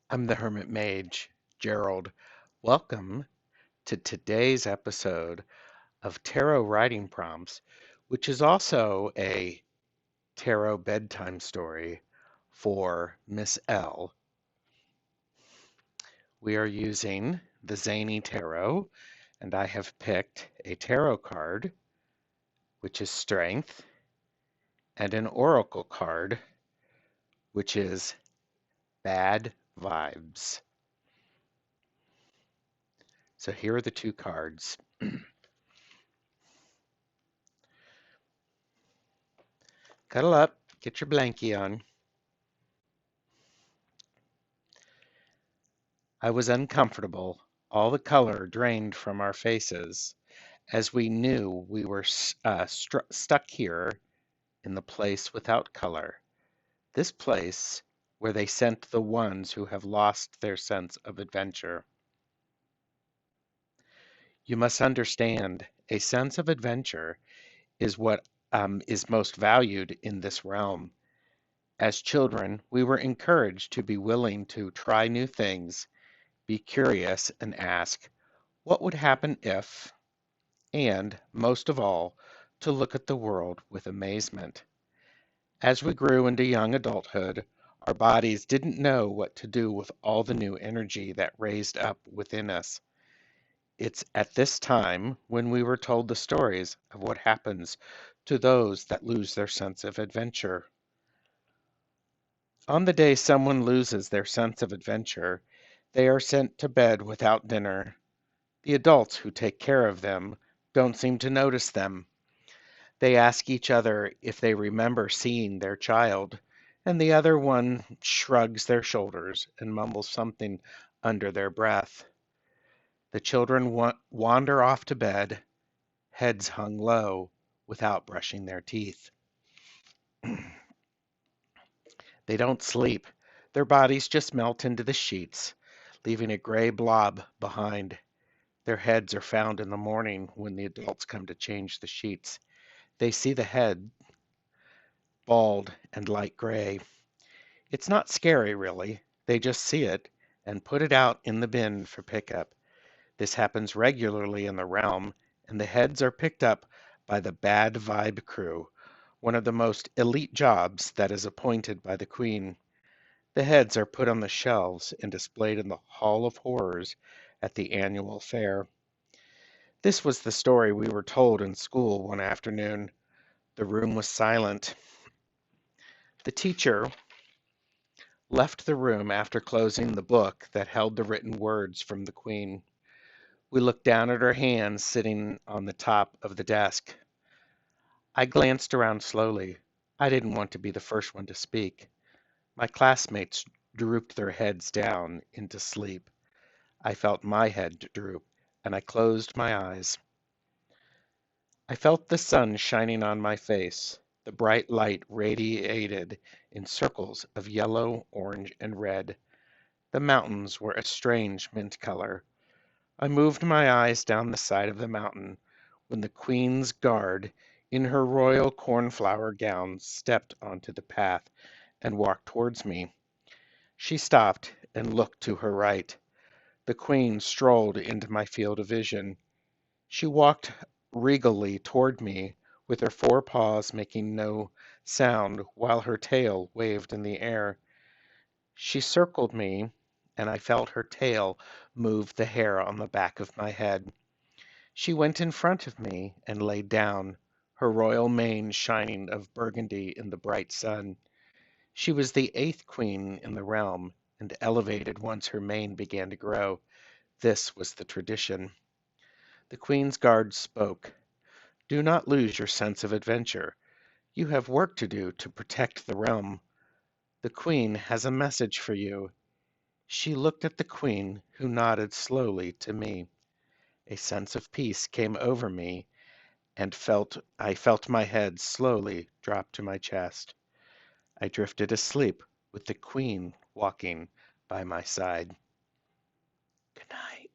I'm the Hermit Mage, Gerald. Welcome to today's episode of Tarot Writing Prompts, which is also a tarot bedtime story for Miss L. We are using the Zaney Tarot, and I have picked a tarot card, which is Strength, and an oracle card, which is Bad Vibes. So here are the two cards. Cuddle up, get your blankie on. I was uncomfortable, all the color drained from our faces, as we knew we were stuck here in the place without color. This place where they sent the ones who have lost their sense of adventure. You must understand, a sense of adventure is what is most valued in this realm. As children, we were encouraged to be willing to try new things, be curious, and ask, what would happen if? And, most of all, to look at the world with amazement. As we grew into young adulthood, our bodies didn't know what to do with all the new energy that raised up within us. It's at this time when we were told the stories of what happens to those that lose their sense of adventure. On the day someone loses their sense of adventure, they are sent to bed without dinner. The adults who take care of them don't seem to notice them. They ask each other if they remember seeing their child, and the other one shrugs their shoulders and mumbles something under their breath. The children wander off to bed, heads hung low, without brushing their teeth. They don't sleep. Their bodies just melt into the sheets, leaving a gray blob behind. Their heads are found in the morning when the adults come to change the sheets. They see the head, bald and light gray. It's not scary, really. They just see it and put it out in the bin for pickup. This happens regularly in the realm, and the heads are picked up by the Bad Vibe crew, one of the most elite jobs that is appointed by the Queen. The heads are put on the shelves and displayed in the Hall of Horrors at the annual fair. This was the story we were told in school one afternoon. The room was silent. The teacher left the room after closing the book that held the written words from the Queen. We looked down at her hands sitting on the top of the desk. I glanced around slowly. I didn't want to be the first one to speak. My classmates drooped their heads down into sleep. I felt my head droop, and I closed my eyes. I felt the sun shining on my face. The bright light radiated in circles of yellow, orange, and red. The mountains were a strange mint color. I moved my eyes down the side of the mountain when the Queen's guard, in her royal cornflower gown, stepped onto the path and walked towards me. She stopped and looked to her right. The Queen strolled into my field of vision. She walked regally toward me, with her four paws making no sound while her tail waved in the air. She circled me, and I felt her tail move the hair on the back of my head. She went in front of me and lay down, her royal mane shining of burgundy in the bright sun. She was the eighth queen in the realm, and elevated once her mane began to grow. This was the tradition. The Queen's guard spoke. Do not lose your sense of adventure. You have work to do to protect the realm. The Queen has a message for you. She looked at the Queen, who nodded slowly to me. A sense of peace came over me, and I felt my head slowly drop to my chest. I drifted asleep with the Queen walking by my side. Good night.